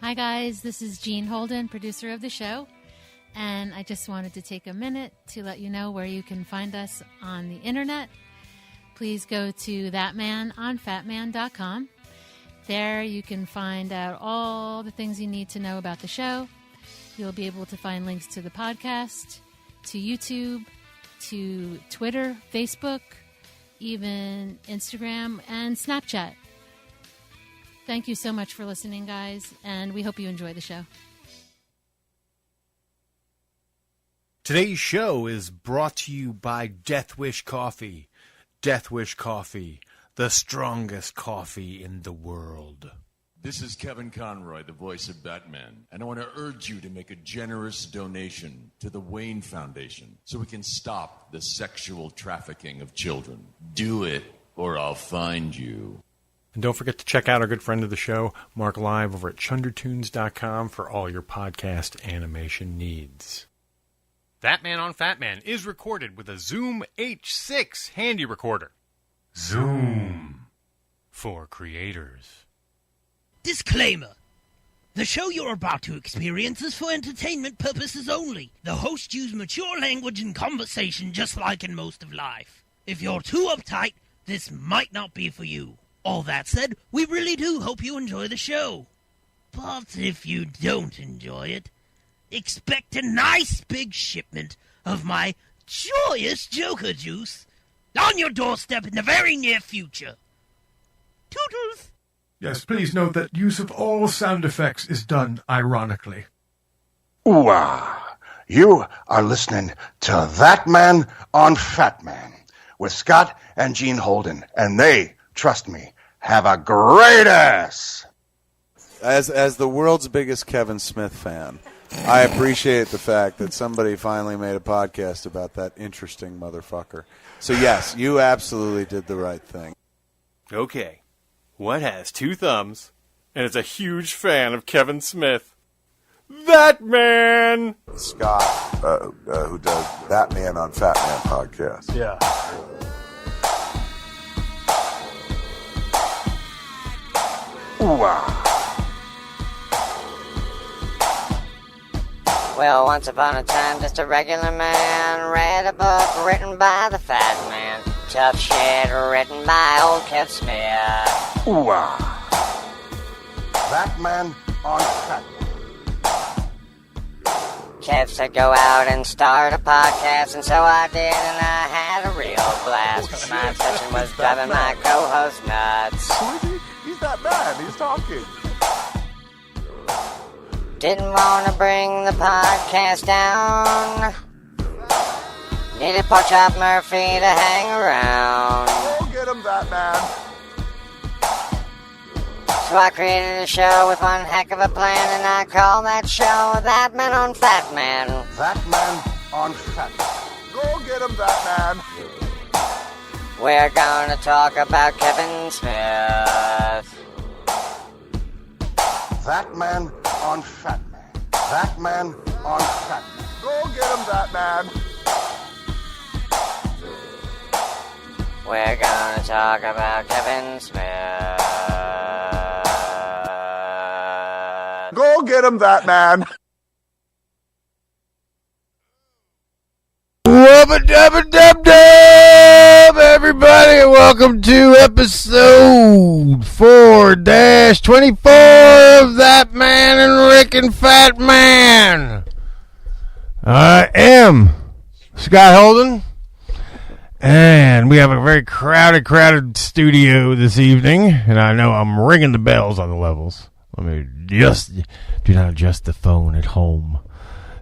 Hi guys, this is Jean Holden, producer of the show, and I just wanted to take a minute to let you know where you can find us on the internet. Please go to ThatMan on Fatman.com. There you can find out all the things you need to know about the show. You'll be able to find links to the podcast, to YouTube, to Twitter, Facebook, even Instagram and Snapchat. Thank you so much for listening, guys, and we hope you enjoy the show. Today's show is brought to you by Death Wish Coffee. Death Wish Coffee, the strongest coffee in the world. This is Kevin Conroy, the voice of Batman, and I want to urge you to make a generous donation to the Wayne Foundation so we can stop the sexual trafficking of children. Do it, or I'll find you. And don't forget to check out our good friend of the show, Mark Live, over at chundertunes.com for all your podcast animation needs. ThatMan on Fatman is recorded with a Zoom H6 handy recorder. Zoom for creators. Disclaimer. The show you're about to experience is for entertainment purposes only. The hosts use mature language and conversation just like in most of life. If you're too uptight, this might not be for you. All that said, we really do hope you enjoy the show. But if you don't enjoy it, expect a nice big shipment of my joyous Joker juice on your doorstep in the very near future. Toodles! Yes, please note that use of all sound effects is done ironically. Ooh-ah. You are listening to ThatMan on Fatman with Scott and Jean Holden, and they, trust me, have a great ass. As the world's biggest Kevin Smith fan, I appreciate the fact that somebody finally made a podcast about that interesting motherfucker. So yes, you absolutely did the right thing. Okay, what has two thumbs and is a huge fan of Kevin Smith? ThatMan! Scott, who does ThatMan on Fatman podcast. Yeah. Ooh-ah. Well, once upon a time, just a regular man read a book written by the Fat Man. Tough shit written by old Kev Smith. Ooh-ah. ThatMan on Fatman. Kev said go out and start a podcast, and so I did, and I had a real blast. But my obsession was driving my co-host nuts. Who is he? He's that man. He's talking. Didn't want to bring the podcast down. Needed Pork Chop Murphy to hang around. Go get him, that man. So I created a show with one heck of a plan, and I call that show ThatMan on Fatman. ThatMan on Fatman. Go get him, that man. We're gonna talk about Kevin Smith. ThatMan on Fatman. ThatMan on Fatman. Go get him, that man. We're gonna talk about Kevin Smith. Go get him, that man. Wubba-dubba-dub-dub, everybody, and welcome to episode 4-24 of That Man and Rick and Fat Man. I am Scott Holden, and we have a very crowded studio this evening, and I know I'm ringing the bells on the levels. Let me just do not adjust the phone at home.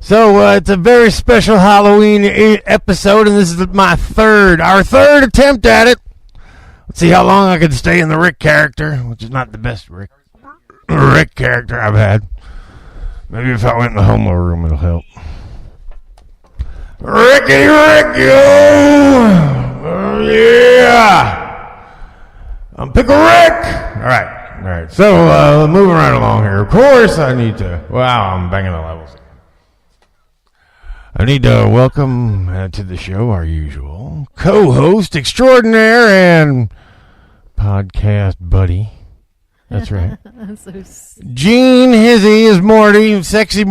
So it's a very special Halloween episode, and this is our third attempt at it. Let's see how long I can stay in the Rick character, which is not the best Rick character I've had. Maybe if I went in the homo room, it'll help. Ricky! Oh, yeah! I'm Pickle Rick! All right. So, moving right along here. Of course, I'm banging the levels. I need to welcome to the show our usual co-host extraordinaire and podcast buddy, That's right. So Gene, Hizzy is Morty. Sexy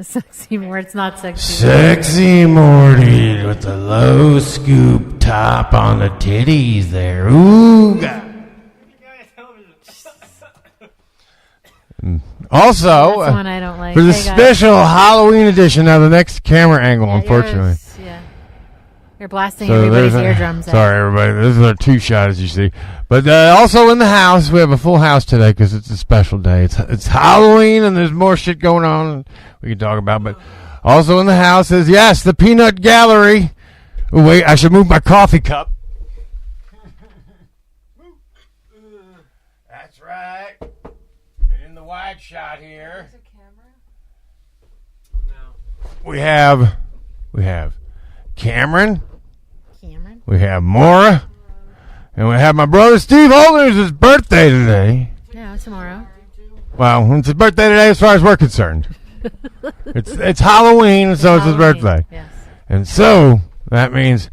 sexy more. It's not sexy. Sexy Morty with the low scoop top on the titties there. Ooh, God. Also, That's the one I don't like. for the Hey, guys. special Halloween edition, now the next camera angle, unfortunately. You're blasting everybody's eardrums out. Sorry, everybody. This is a 2-shot, as you see. But also in the house, we have a full house today because it's a special day. It's Halloween, and there's more shit going on we can talk about. But also in the house is, yes, the Peanut Gallery. Ooh, wait, I should move my coffee cup. That's right. And in the wide shot here, we have Cameron. We have Maura. And we have my brother Steve Holden. It's his birthday today. No, tomorrow. Well, it's his birthday today as far as we're concerned. it's Halloween, so it's his birthday. Yes. And so that means,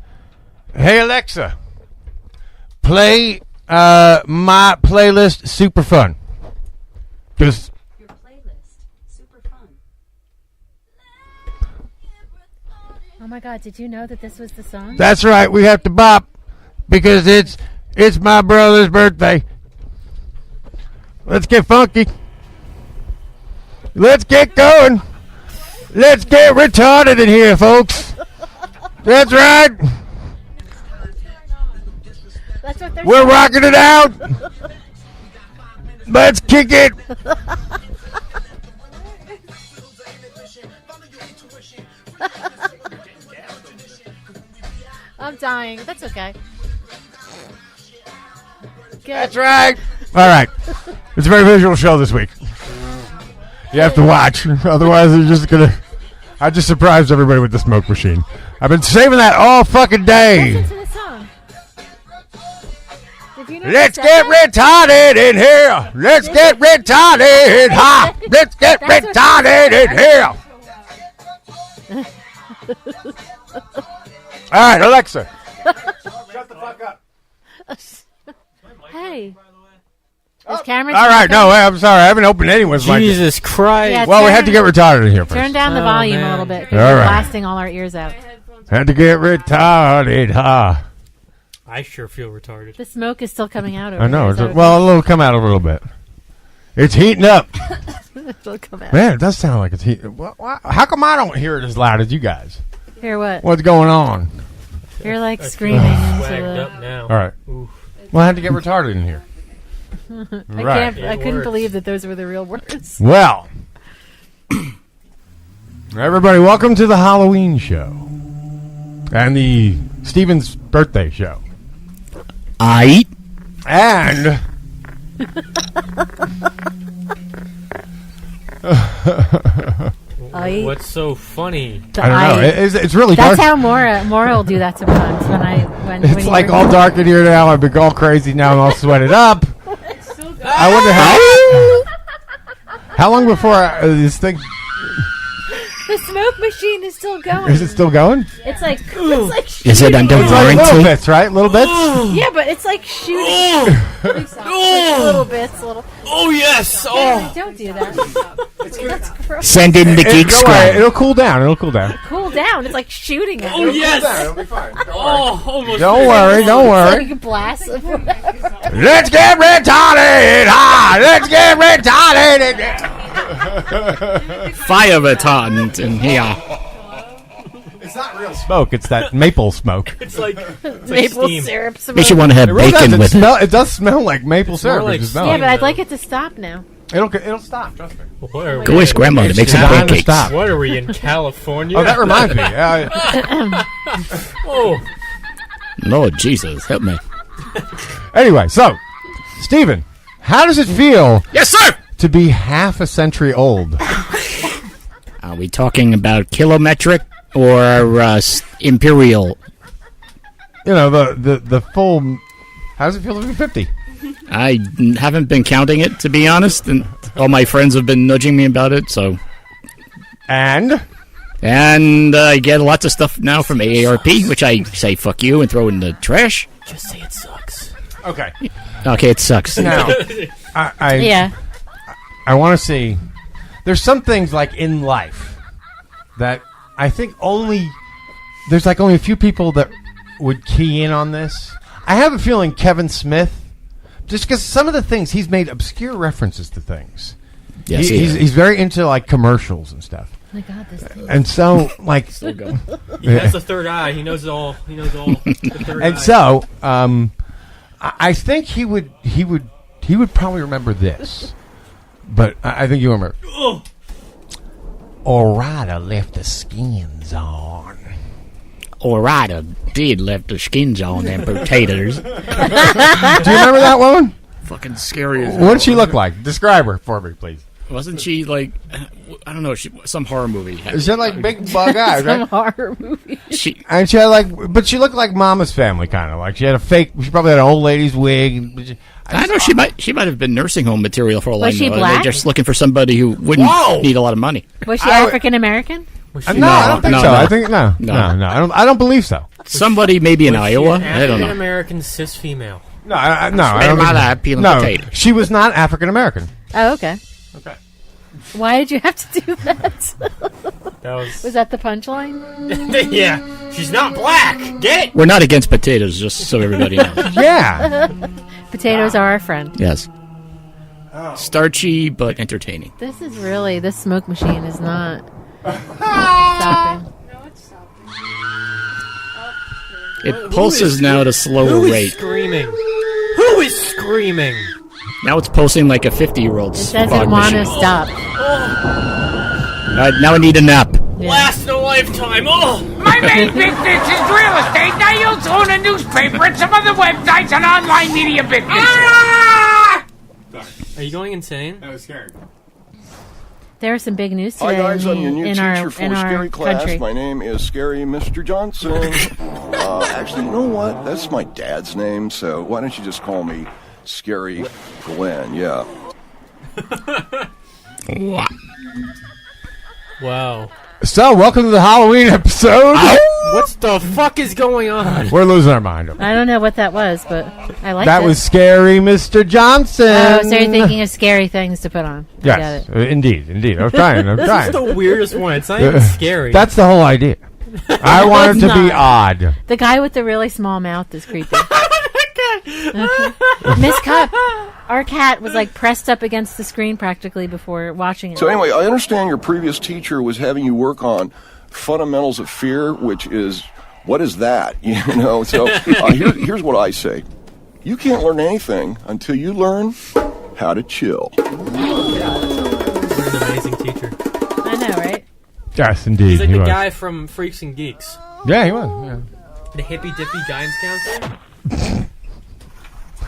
hey Alexa, play my playlist Super Fun. Just Your playlist, super fun. Oh my God! Did you know that this was the song? that's right, we have to bop because it's my brother's birthday. Let's get funky. Let's get going. Let's get retarded in here, folks. That's right. That's what they're We're saying. rocking it out. Let's kick it. I'm dying. That's okay. Good. That's right. All right. It's a very visual show this week. You have to watch. Otherwise, they're just going to... I just surprised everybody with the smoke machine. I've been saving that all fucking day. Listen to the song. Did you know Let's that get said retarded in here. Let's get retarded. Ha. Let's get That's what retarded in here. All right, Alexa. Shut the fuck up. that? Hey. Is Cameron? All right, no, I'm sorry. I haven't opened anyone's mic. Jesus Christ. Yeah, Well, we had to get retarded in here first. Turn down the Oh, volume a man. little bit because All we're right. blasting all our ears out. Had to get retarded, ha. I sure feel retarded. The smoke is still coming out over I know. there, It's so well, it'll come out a little bit. It's heating up. it'll come out. Man, it does sound like it's heating. How come I don't hear it as loud as you guys? Hear what? What's going on? You're like I feel screaming into swagged the... up now. All right. Oof. Well, I had to get retarded in here. Right. I couldn't works. believe that those were the real words. Well, everybody, welcome to the Halloween show and the Steven's birthday show. I And What's so funny? The I don't know. I- It's really That's dark. how Maura will do that sometimes when It's he like works- all dark in here now. I've been all crazy now. I'm all sweated up. I wonder how long before this thing The smoke machine is still going. is it still going? It's like Is it under It's like little warranty? bits, right? Little bits. yeah, but it's like shooting. Like little bits, little. Oh, yes. Hey, don't do that. That's gross. Send in the geek Don't worry, squad. it'll cool down. It'll cool down. Cool down. It's like shooting at Oh, you. yes. It'll be fine. Oh, almost. Don't worry. Don't worry. Like a blast. Let's get retarded. Ha! Let's get retarded. Fire retardant in here. It's not real smoke. It's that maple smoke. It's like Maple steam. syrup. Makes you want to have It really bacon does. with it. It does smell like maple syrup. like It just smells. Yeah, but I'd though. like it to stop now. It'll stop. Trust me. What are Go we? ask grandma to make some Time to pancakes. stop. What are we in California? Oh, that reminds me. Oh, Lord Jesus, help me. Anyway, so Steven, how does it feel Yes, sir. to be half a century old? Are we talking about kilometric or imperial? You know, the full. How does it feel to be 50? I haven't been counting it, to be honest, and all my friends have been nudging me about it. So, And I get lots of stuff now from AARP, which I say fuck you and throw in the trash. just say it sucks. Okay. Okay, it sucks. Now, I want to see. There's some things like in life that I think there's like only a few people that would key in on this. I have a feeling Kevin Smith, just because some of the things he's made obscure references to things. Yes, he's very into like commercials and stuff. Oh my God, this thing. And so, like, He has the third eye. He knows all. He knows all. The third and eye. so, I think he would probably remember this, but I think you remember. Orada left the skins on. Orada did left the skins on them potatoes. Do you remember that woman? Fucking scary as What did she look like? Describe her for me, please. Wasn't she like, I don't know, some horror movie? She had like big bug eyes, right? Some horror movie. And she had but she looked like Mama's Family, kind of like she had a fake. She probably had an old lady's wig. I know she might have been nursing home material for a long time. Was she black? They're just looking for somebody who wouldn't need a lot of money. Was she African American? No, I don't think so. I think no. I don't believe so. Somebody maybe in Iowa. I don't know. African American cis female. No, I don't think no, potato. she was not African American. Oh, okay. Okay. Why did you have to do that? That was that the punchline? Yeah, she's not black. Get it? We're not against potatoes, just so everybody knows. Yeah. Potatoes are our friend. Yes. Starchy but entertaining. This smoke machine is not stopping. It pulses now at a slower Who is rate. screaming? Who is screaming? Now it's pulsing like a 50-year-old. It doesn't want to stop. Now I need a nap. Last in a lifetime. Oh! My main business is real estate. I also own a newspaper and some other websites and online media businesses. Are you going insane? That was scary. There are some big news today Hi guys, I'm your new in teacher our for Scary Class. country. My name is Scary Mr. Johnson. Actually, you know what? That's my dad's name, so why don't you just call me Scary Glenn? Yeah. Wow. So, welcome to the Halloween episode. What the fuck is going on? We're losing our mind. I don't know what that was, but I like That it. was Scary Mr. Johnson. Oh, so you're thinking of scary things to put on. I Yes, got it. indeed. I'm trying. This is the weirdest one. It's not even scary. That's the whole idea. I want it to be odd. The guy with the really small mouth is creepy. Miss Cup, our cat was like pressed up against the screen practically before watching it. So anyway, I understand your previous teacher was having you work on fundamentals of fear, which is, what is that? You know, so here's what I say. You can't learn anything until you learn how to chill. What an amazing teacher. I know, right? Yes, indeed. He's like he the was. guy from Freaks and Geeks. Yeah, he was. Yeah. The hippy-dippy guidance counselor.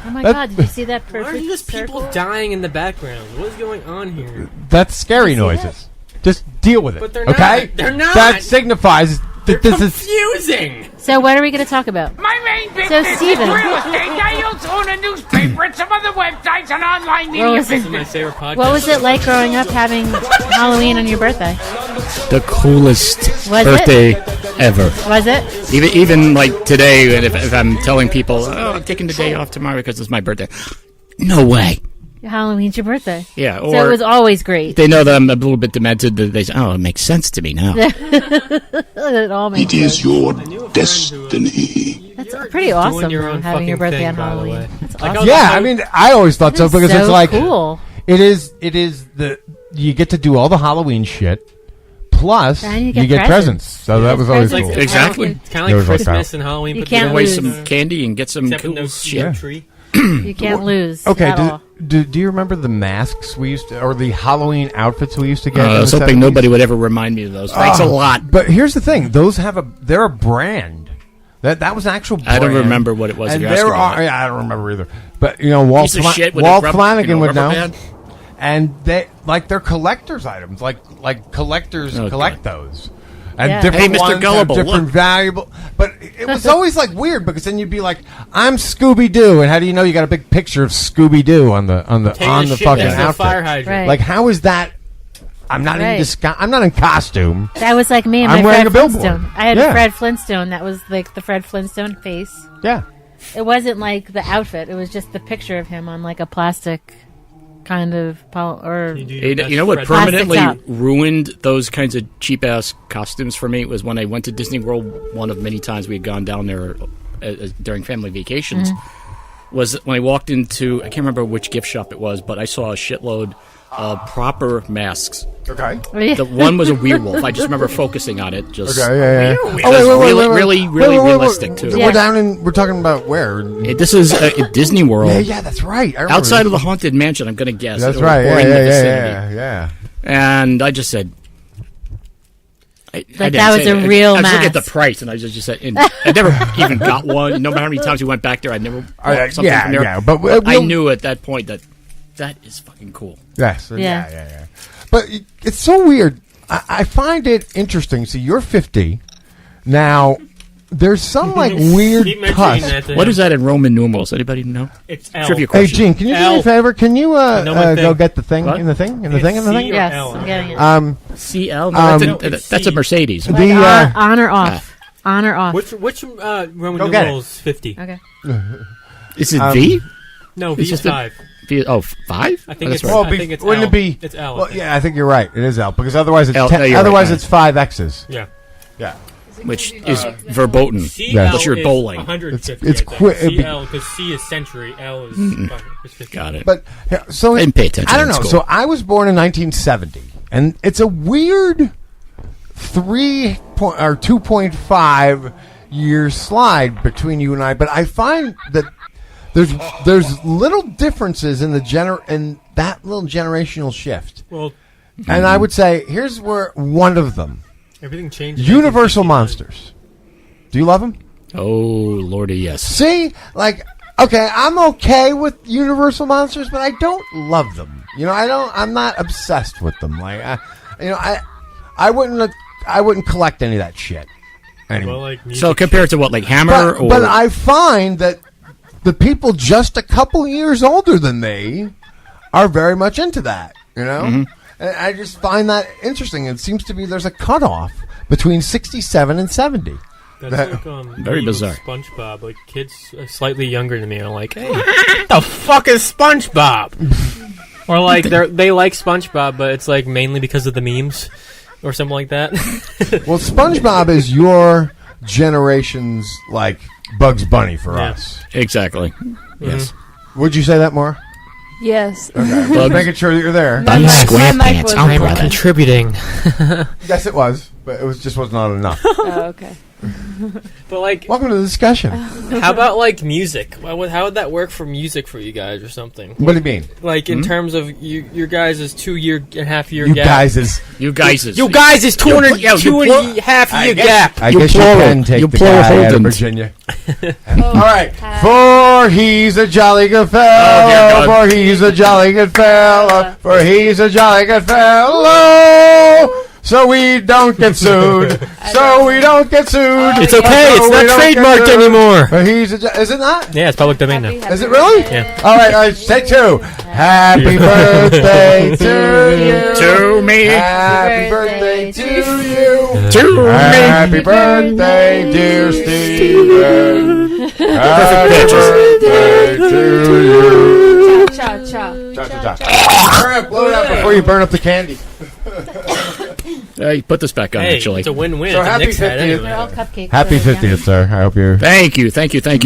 Oh my God, did you see that perfect Why are just people circle? dying in the background? What is going on here? That's scary noises. Just deal with it. But they're okay? not. They're not. That signifies that this is. Confusing. So what are we going to talk about? My main business is Steven. real estate. I also own a newspaper and some other websites and online media was it? This is my business. favorite podcast. What was it like growing up having Halloween on your birthday? The coolest Was birthday ever. Was it? Even like today, if I'm telling people, oh, I'm taking the day off tomorrow because it's my birthday. No way. Halloween's your birthday. Yeah, So it was always great. They know that I'm a little bit demented. They say, oh, it makes sense to me now. It all makes It is sense. your destiny. That's pretty awesome your own having your fucking birthday on thing, by the Halloween. way. That's Like, awesome. Yeah, I mean, I always thought so That is because it's so like cool. It is you get to do all the Halloween shit. Plus, And you get presents. So that was always It's cool. like, Exactly. It's kind There of was like like Christmas that. and Halloween. You put can't together. Away lose. some candy and get some Except with cool no shit. tree. You can't lose. Okay, at all. do you remember the masks we used to, or the Halloween outfits we used to get? I was hoping nobody would ever remind me of those. Thanks a lot. But here's the thing: they're a brand. That was an actual brand. I don't remember what it was. And if you're asking me that. I don't remember either. But you know, Walt, Piece of shit with Walt a rub- Flanagan would rubber know. band? And they're collector's items, like collectors Oh, collect God. those. And Yeah. different Hey, Mr. ones have Gullible, different look. valuable. But it was always like weird because then you'd be like, "I'm Scooby Doo," and how do you know you got a big picture of Scooby Doo on the Taking shit fucking next to a outfit? fire hydrant. Right. Like, how is that? I'm not Right. in disguise. I'm not in costume. That was like me and I'm my wearing Fred a billboard. Flintstone. I had Yeah. a Fred Flintstone that was like the Fred Flintstone face. Yeah. It wasn't like the outfit. It was just the picture of him on like a plastic kind of You know what permanently ruined those kinds of cheap ass costumes for me was when I went to Disney World. One of many times we had gone down there during family vacations. Was when I walked into, I can't remember which gift shop it was, but I saw a shitload of proper masks. Okay. The one was a werewolf. I just remember focusing on it. Just Okay, really realistic too. We're down in. We're talking about where? This is Disney World. Yeah, that's right. Outside of the Haunted Mansion, I'm going to guess. That's or right. in the Yeah. vicinity. And I just said. that was a real I was looking mask. at the price, and I just said, I never even got one. No matter how many times we went back there, I never bought something from there. But I knew at that point that is fucking cool. Yes. Yeah. But it's so weird. I find it interesting. See, you're 50 now. There's some like weird cuss. What is that in Roman numerals? Anybody know? It's L. Trivia Hey, question. Gene, can you do me a favor? Can you go get the thing What? in the thing Yes, I'm getting it. CL? No, that's a Mercedes. On or off? On or off? Which Roman Go get numeral is 50? Okay. Is it V? No, V It's is just a- 5. V, oh, 5? I think it's Well, I think it's wouldn't L. it be? It's L. I Well, think. yeah, I think you're right. It is L because otherwise it's L, no, you're otherwise right. it's 5 X's. Yeah. Yeah. Which is verboten. CL Unless you're is bowling. 150. It's CL because C is century, L is, is 50. Got it. But yeah, so I didn't pay attention I don't in know. school. So I was born in 1970, and it's a weird 2.5 year slide between you and I. But I find that there's little differences in in that little generational shift. Well, and I would say here's where one of them. Everything changed. Universal Monsters. Do you love them? Oh, Lordy, yes. See, like, okay, I'm okay with Universal Monsters, but I don't love them. You know, I'm not obsessed with them. Like, I wouldn't collect any of that shit anymore. Well, like So compared to what, like Hammer? But I find that the people just a couple years older than me are very much into that. You know. Mm-hmm. And I just find that interesting. It seems to be there's a cutoff between 67 and 70. That's like Very me with bizarre. SpongeBob, like kids slightly younger than me are like, "Hey, what the fuck is SpongeBob?" Or like they like SpongeBob, but it's like mainly because of the memes or something like that. Well, SpongeBob is your generation's like Bugs Bunny for us. Exactly. Yes. Would you say that more? Yes. Okay. Well, making sure that you're there. My mic was- I'm contributing. Yes, it was, but it was not enough. Oh, okay. But like, welcome to the discussion. How about like music? How would that work for music for you guys or something? What do you mean? Like in terms of your guys' 2.5 year You gap. guys is You guys is 2.5 year gap. I guess you can take the guy out of Virginia. All right, for he's a jolly good fellow. For he's a jolly good fellow. For he's a jolly good fellow. So we don't get sued. So we don't get sued. It's okay. It's not trademarked anymore. For he's is it not? Yeah, it's public domain now. Is it really? Yeah. All right, take 2. Happy birthday to you. To me. Happy birthday to you. To me. Happy birthday, dear Steven. Happy birthday to you. Cha cha. Hurry up, blow it up before you burn up the candy. You put this back on, Hey, actually. it's a win-win. So It's a happy Nick's hat 50th. anyway. They're all cupcakes. Happy They're 50th, yummy. sir. I hope you're. Thank you.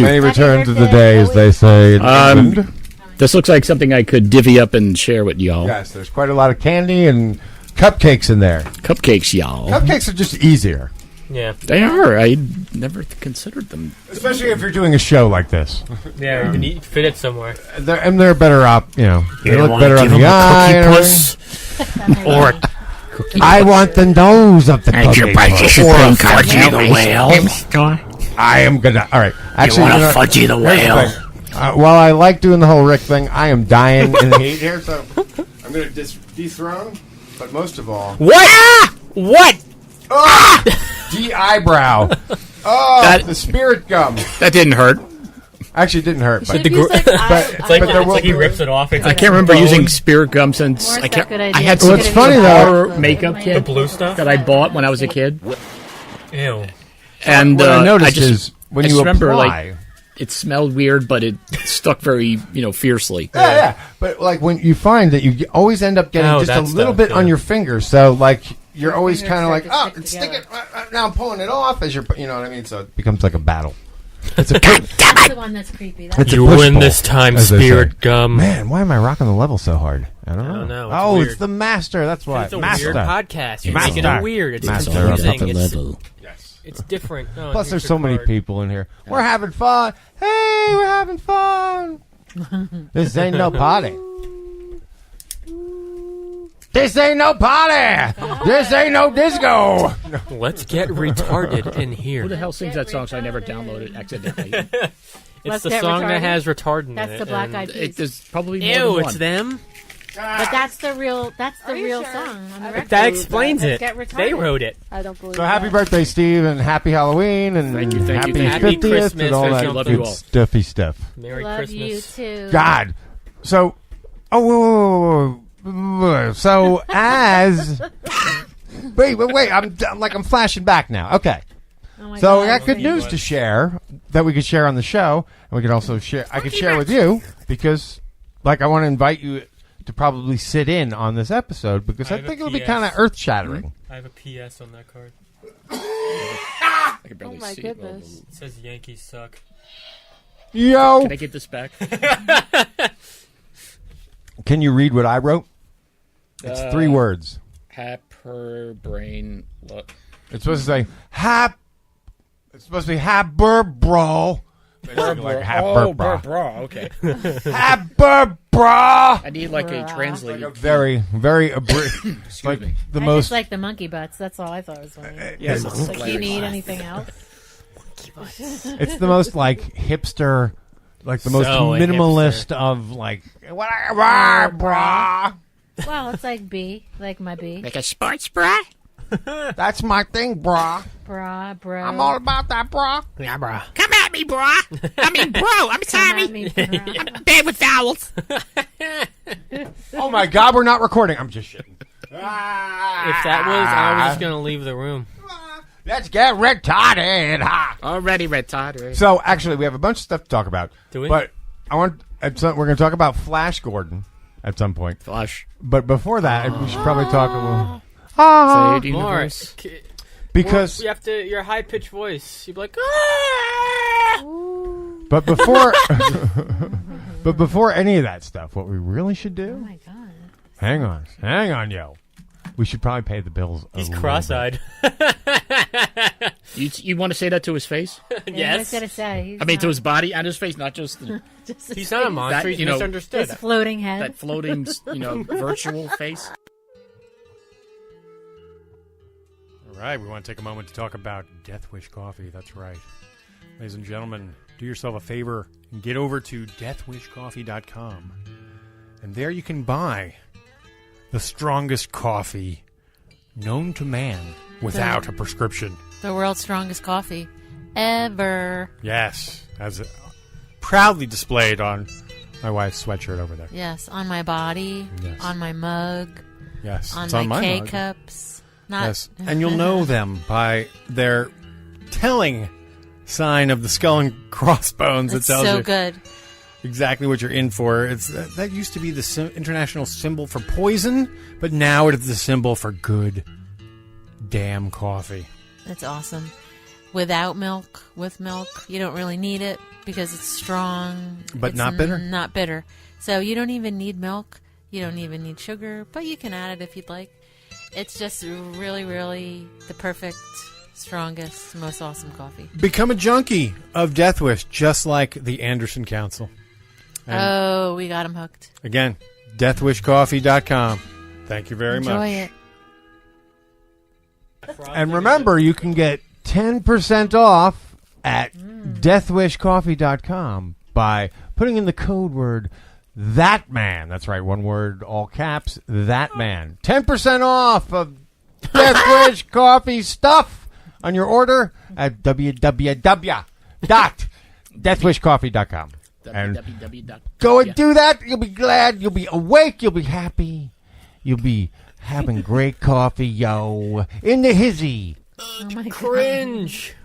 Many returns of the day, as they say in England. This looks like something I could divvy up and share with y'all. Yes, there's quite a lot of candy and cupcakes in there. Cupcakes, y'all. Cupcakes are just easier. Yeah. They are. I never considered them. Especially if you're doing a show like this. Yeah, you can fit it somewhere. They're better up, you know. They You look wanna better on give the them a eye. cookie and puss? Or I want the nose of the Thank you, cookie. participant. Fudgy the whale. I am gonna. All right. Actually, want a know, Fudgy the here's whale? thing. While I like doing the whole Rick thing, I am dying in the heat here, so I'm gonna dethrone. But most of all, what? What? eyebrow. Oh, the spirit gum. That didn't hurt. Actually, it didn't hurt. But, It's like there will he be- rips it off. It's I like can't remember bone. using spirit gum since I can't. good idea. I had Well, some it's funny, though. horror makeup kit, The blue stuff? that I bought when I was a kid, Ew. and what I I noticed just is when I you just remember apply, like it smelled weird, but it stuck very, fiercely. Yeah. But like when you find that you always end up getting just a little bit on your finger, so like you're always kind of like, oh, stick it. Now I'm pulling it off as you're, you know what I mean? So it becomes like a battle. It's a That's the one that's creepy. That's You win this time, spirit gum. Man, why am I rocking the level so hard? I don't know. It's Oh, weird. it's the master. That's why. It's a Master. weird podcast. You're Master. making it weird. It's Master confusing. of level. It's different. Oh, Plus, here's there's your so many card. people in here. We're having fun. Hey, we're having fun. This ain't no party. This ain't no party. This ain't no disco. Let's get retarded in here. Who the hell sings that song? So I never downloaded accidentally. It's the song that has retardant in That's it. the Black and Eyed Peas. There's probably more Ew, than it's one. them? But that's the real song on the record. That explains Let's it. get retarded. They wrote it. I don't believe So happy birthday, Steve, and happy Halloween, and Thank you, happy thank you. 50th, Christmas, and all thank that you, love good you all. stuffy stuff. Merry Love Christmas. you too. God. So, whoa. So as wait, I'm flashing back now. Okay. Oh my So God. we got good news to share that we could share on the show, and we could also share. I could share with you because, like, I want to invite you to probably sit in on this episode because I think it'll be kind of earth shattering. I have a PS on that card. I can barely Oh my see goodness. It says Yankees suck. Yo, Can I get this back? can you read what I wrote? It's 3 words. Happer brain. Look. It's supposed to say hap. It's supposed to be haber bro. Like haber bra. bra. Okay. Haber bra. I need like a translated. Very, very abridged. Excuse me. The I most. just like the monkey butts. That's all I thought was funny. Yes, Like, it's do you hilarious. need anything else? It's the most like hipster, like the most So, like, minimalist of like what I bra. Well, it's like B, like my B. Like a sports bra. That's my thing, bra. Bra, bro. I'm all about that, bra. Yeah, brah. Come at me, bro. I mean, bro, I'm sorry. I'm bad with vowels. Oh my God, we're not recording. I'm just shitting. If that was, I was just going to leave the room. Let's get retarded. Ha. Already retarded. So actually, we have a bunch of stuff to talk about. Do we? But we're going to talk about Flash Gordon at some point. Flash. But before that, we should probably talk a little. Say it, Morris. Because You have to, your high pitched voice. You'd be like, But before, but before any of that stuff, what we really should do? Oh my God. Hang on, yo. We should probably pay the bills. he's a little cross-eyed. You want to say that to his face? Yeah, I was Yes. gonna say. I mean, to his body and his face, not just Just He's not a monster. That, He's you know, misunderstood. his floating head. that floating, virtual face. All right, we want to take a moment to talk about Death Wish Coffee. That's right. Ladies and gentlemen, do yourself a favor and get over to deathwishcoffee.com. And there you can buy the strongest coffee known to man without a prescription. The world's strongest coffee ever. Yes, as proudly displayed on my wife's sweatshirt over there. Yes, on my body, Yes. on my mug, Yes, on it's my on my mug. K-cups. Not Yes, and you'll know them by their telling sign of the skull and crossbones that It's tells so you good. exactly what you're in for. It's that used to be the international symbol for poison, but now it is the symbol for good damn coffee. It's awesome. Without milk, with milk, you don't really need it because it's strong. But It's not bitter? Not bitter. So you don't even need milk. You don't even need sugar, but you can add it if you'd like. It's just really, really the perfect, strongest, most awesome coffee. Become a junkie of Death Wish, just like the Anderson Council. And Oh, we got them hooked. again, deathwishcoffee.com. Thank you very Enjoy much. it. And remember, you can get 10% off at deathwishcoffee.com by putting in the code word ThatMan. That's right, one word, all caps, ThatMan. 10% off of Death Wish Coffee stuff on your order at www.deathwishcoffee.com. And go and do that. You'll be glad. You'll be awake. You'll be happy. You'll be having great coffee, yo. In the hizzy. Oh my Cringe.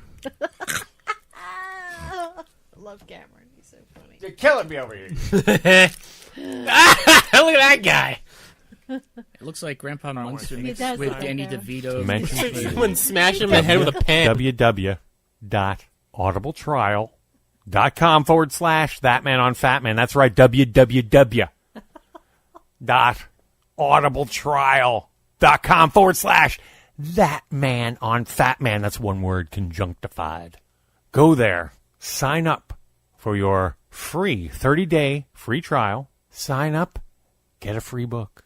love Cameron. He's so funny. You're killing me over here. Look at that guy. It looks like Grandpa Munster It mixed does with look Danny like DeVito. Someone smash him in the head with a pen. www.audibletrial.com/ThatManOnFatMan. That's right, www.audibletrial.com/ThatManOnFatMan. That's one word, conjunctified. Go there. Sign up for your free 30-day free trial. Sign up. Get a free book.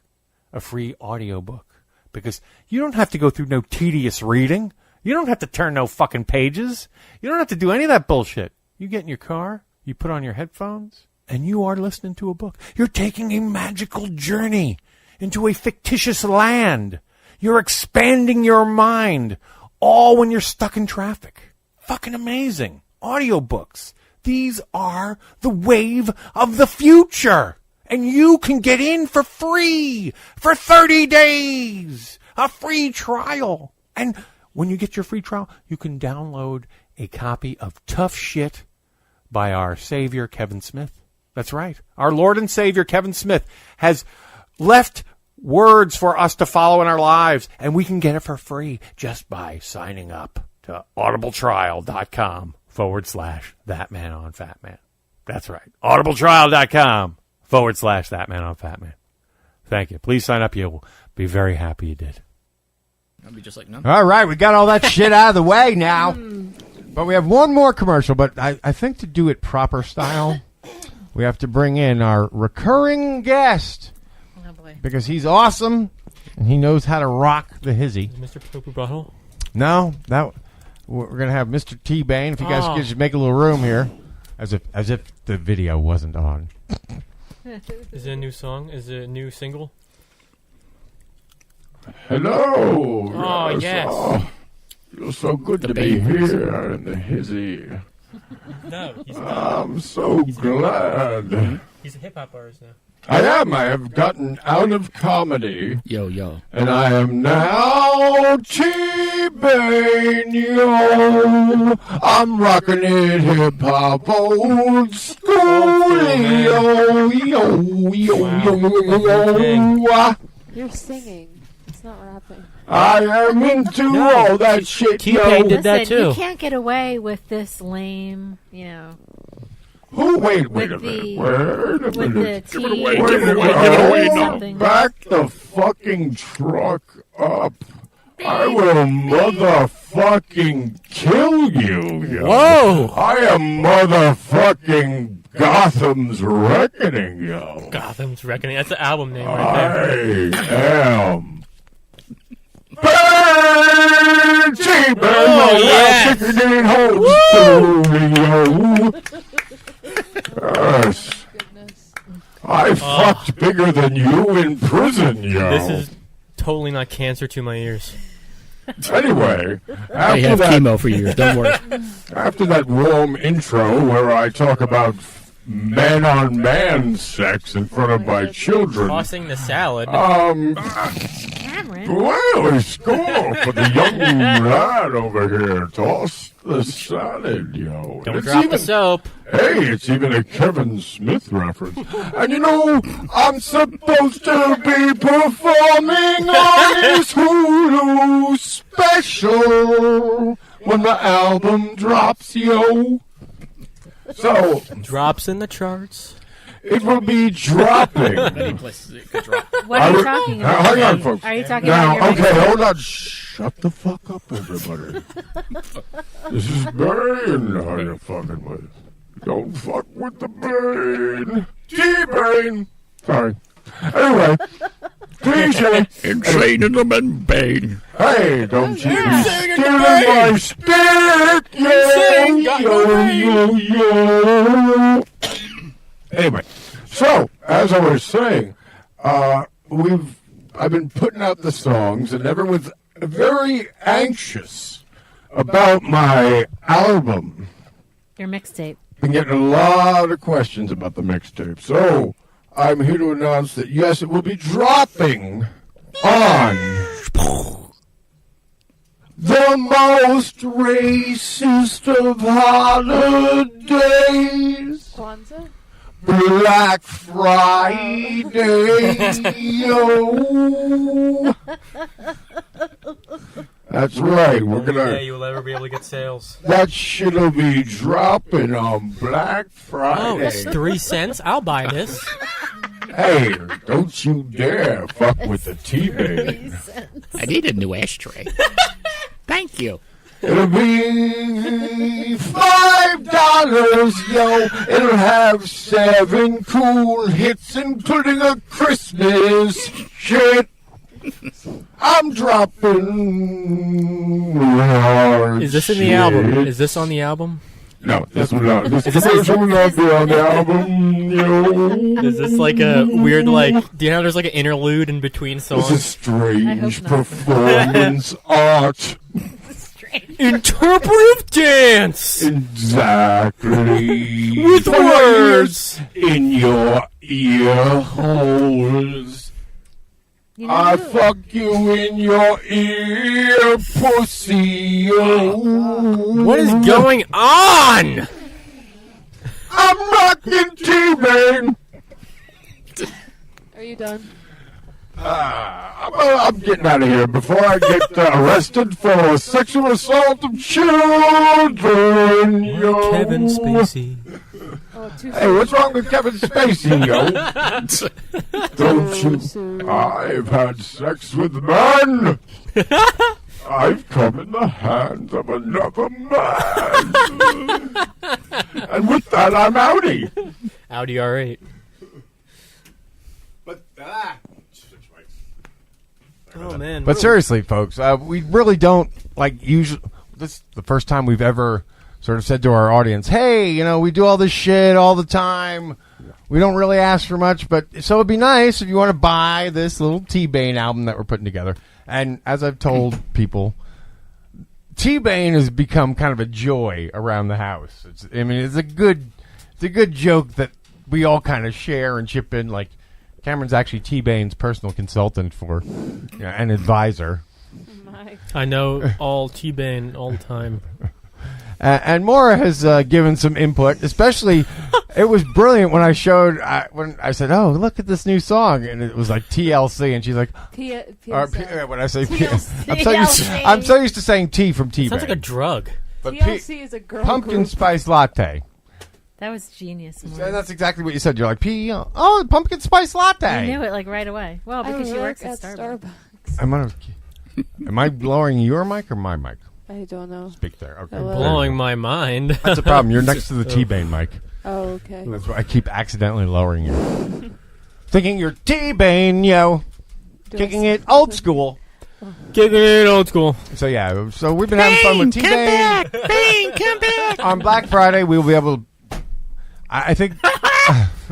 A free audio book. Because you don't have to go through no tedious reading. You don't have to turn no fucking pages. You don't have to do any of that bullshit. You get in your car, you put on your headphones, and you are listening to a book. You're taking a magical journey into a fictitious land. You're expanding your mind, all when you're stuck in traffic. Fucking amazing. Audiobooks. These are the wave of the future. And you can get in for free for 30 days. A free trial. And when you get your free trial, you can download a copy of Tough Shit by our Savior, Kevin Smith. That's right. Our Lord and Savior, Kevin Smith, has left words for us to follow in our lives. And we can get it for free just by signing up to audibletrial.com/ThatManOnFatMan. That's right. audibletrial.com/ThatManOnFatMan. Thank you. Please sign up. You'll be very happy you did. I'll be just like, no. All right, we got all that shit out of the way now. But we have one more commercial, but I think to do it proper style, we have to bring in our recurring guest. Oh, boy. Because he's awesome, and he knows how to rock the hizzy. Mr. Poopy Butthole? No, we're going to have Mr. T-Bane, if you guys could just make a little room here, as if the video wasn't on. Is it a new song? Is it a new single? Hello. Oh, yes. Feels so good to be here in the hizzy. No, he's not. I'm so glad. He's a hip-hop artist now. I am. I have gotten out of comedy. Yo. And I am now T-Bane, yo. I'm rocking it hip-hop old school, yo. You're singing. It's not rapping. I am into all that shit, T-Pain did that Listen, too. you can't get away with this lame, Who? Wait a with minute. the Wait a minute. T. Give it away. No. Something. Back the fucking truck up. I will motherfucking kill you, yo. Whoa! I am motherfucking Gotham's Reckoning, yo. Gotham's Reckoning. That's the album name right there. I am Bad T-Bane. Oh, yes. Yes. I fucked bigger than you in prison, yo. This is totally not cancer to my ears. Anyway, I have chemo for years, don't worry. After that warm intro where I talk about man-on-man sex in front of my children, Tossing the salad. Cameron. well, a score for the young lad over here. Toss the salad, yo. Don't It's drop even- the soap. Hey, it's even a Kevin Smith reference. And you know, I'm supposed to be performing on his Hulu special when the album drops, yo. So, Drops in the charts. it will be dropping. Many places it could drop. What are you talking about? Hang on, folks. Are you talking Now, about your okay, hold on. Shut the fuck up, everybody. This is Bane. How you fucking with? Don't fuck with the Bane. T-Bane. Sorry. Anyway, cliche. Insane in the men, Bane. Hey, don't you be stealing my stick, yo. Anyway, so as I was saying, I've been putting out the songs, and everyone's very anxious about my album. Your mixtape. Been getting a lot of questions about the mixtape, so I'm here to announce that yes, it will be dropping on the most racist of holidays. Kwanzaa? Black Friday. Yo. That's right. We're gonna. Yeah, you'll never be able to get sales. That shit'll be dropping on Black Friday. Oh, it's 3 cents. I'll buy this. Hey, don't you dare fuck with the T-Bane. I need a new ashtray. Thank you. It'll be $5, yo. It'll have 7 cool hits, including a Christmas shit. I'm dropping hard Is this in the shit. album? Is this on the album? No, this will not. This version will not be on the album, yo. Is this like a weird, like, do you know there's like an interlude in between songs? This is strange performance art. Interpretive dance! Exactly. With words! In your ear holes. I fuck you in your ear, pussy. What is going on? I'm rocking T-Bane. Are you done? I'm getting out of here before I get arrested for sexual assault of children, yo. Kevin Spacey. Hey, what's wrong with Kevin Spacey, yo? Don't you? I've had sex with men. I've come in the hands of another man. And with that, I'm outie. Audi R8. Oh, man. But seriously, folks, we really don't usually. This is the first time we've ever sort of said to our audience, "Hey, we do all this shit all the time. We don't really ask for much, but so it'd be nice if you want to buy this little T-Bane album that we're putting together." And as I've told people, T-Bane has become kind of a joy around the house. It's a good joke that we all kind of share and chip in. Like, Cameron's actually T-Bane's personal consultant for an advisor. I know all T-Bane all the time. And Maura has given some input, especially it was brilliant when I showed, when I said, "Oh, look at this new song," and it was like TLC, and she's like, when I say I'm so used to saying T from T-Bane. Sounds like a drug. But TLC is a girl pumpkin group. spice latte. That was genius. And that's exactly what you said. You're like, pumpkin spice latte. You knew it like right away. Well, because she works at Starbucks. Am I lowering your mic or my mic? I don't know. Speak there. Okay. Hello? Blowing my mind. That's a problem. You're next to the T-Bane mic. Oh, okay. That's why I keep accidentally lowering you. Thinking you're T-Bane, yo. Kicking it old school. Kicking it old school. So, yeah. So, we've been having fun with T-Bane. Bane, come back! On Black Friday, we will be able to... I think...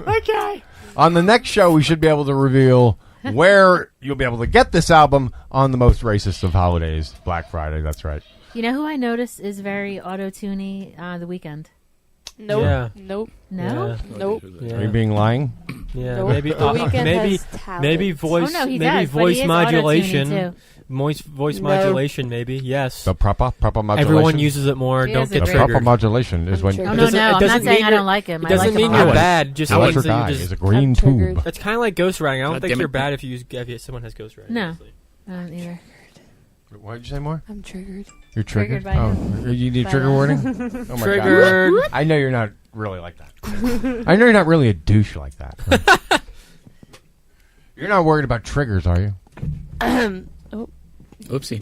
Okay. On the next show, we should be able to reveal where you'll be able to get this album on the most racist of holidays, Black Friday. That's right. You know who I noticed is very auto-tuney The Weeknd? Nope. Yeah. Nope. No? Yeah. Nope. Yeah. Are you being lying? Yeah, Nope. maybe The Weeknd maybe has talent. maybe voice Oh, no, he maybe does, but voice he is modulation. auto-tuning, Voice No. modulation, maybe. Yes. So proper modulation. Everyone uses it more. He Don't has a get great- Proper triggered. modulation is when... Oh, It no, doesn't- no. it I'm not doesn't saying mean I don't like him. It I doesn't like him mean a you're lot. bad. Just means Electric that eye you is just a green I'm tube. triggered. That's kind of like ghostwriting. I don't God think damn you're it. bad if someone has ghostwriting. No. honestly. I don't either. What did you say more? I'm triggered. You're triggered? Triggered by Oh, him. you need By trigger him. warning? Oh my Triggered. God. I know you're not really like that. I know you're not really a douche like that. You're not worried about triggers, are you? Oh. Oopsie.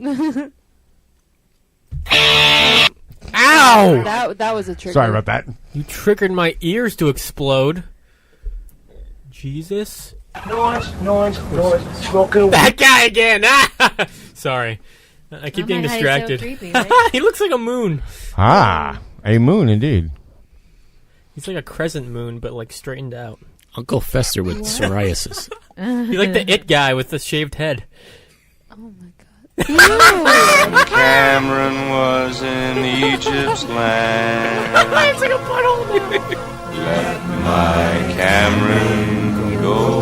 Ow! That was a trigger. Sorry about that. You triggered my ears to explode. Jesus. Noise, smoking. That guy again! Ah! Sorry. I keep Oh getting my God, he's so distracted. creepy, right? He looks like a moon. Ah, a moon indeed. He's like a crescent moon, but like straightened out. Uncle Fester with psoriasis. He's like the it guy with the shaved head. Oh my god. Cameron was in Egypt's land. It's like a butthole. Let my Cameron go.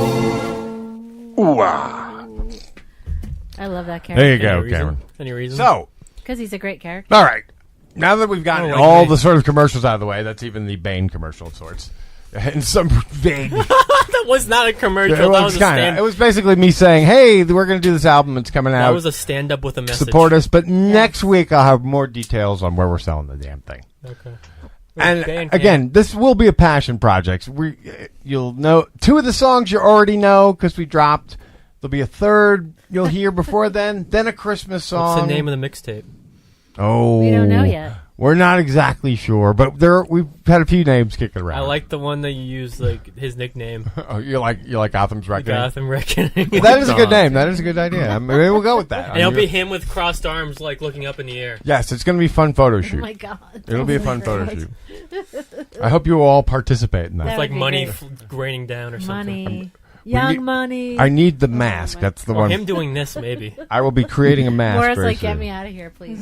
Ooh-ah. I love that character. There you go, Any reason? Cameron. Any reason? So, because he's a great character. All right. Now that we've gotten all the sort of commercials out of the way, that's even the Bane commercial of sorts. And some vague. That was not a commercial. That was a stand. It was basically me saying, "Hey, we're going to do this album. It's coming out. That was a stand-up with a message. Support us." But next week, I'll have more details on where we're selling the damn thing. Okay. And again, this will be a passion project. You'll know 2 of the songs you already know because we dropped. There'll be a third you'll hear before then a Christmas song. What's the name of the mixtape? Oh, we don't know yet. We're not exactly sure, but we've had a few names kicking around. I like the one that you use, like his nickname. Oh, you like Gotham's Reckoning? Gotham Reckoning. That is a good name. That is a good idea. I mean, maybe we'll go with that. And it'll be him with crossed arms, like looking up in the air. Yes, it's going to be a fun photo shoot. Oh my god! It'll be a fun photo shoot. I hope you all participate in that. With like money raining down or something. Money. Young Money. I need the mask. That's the one. Him doing this, maybe. I will be creating a mask. Laura's very like, soon. get me out of here, please.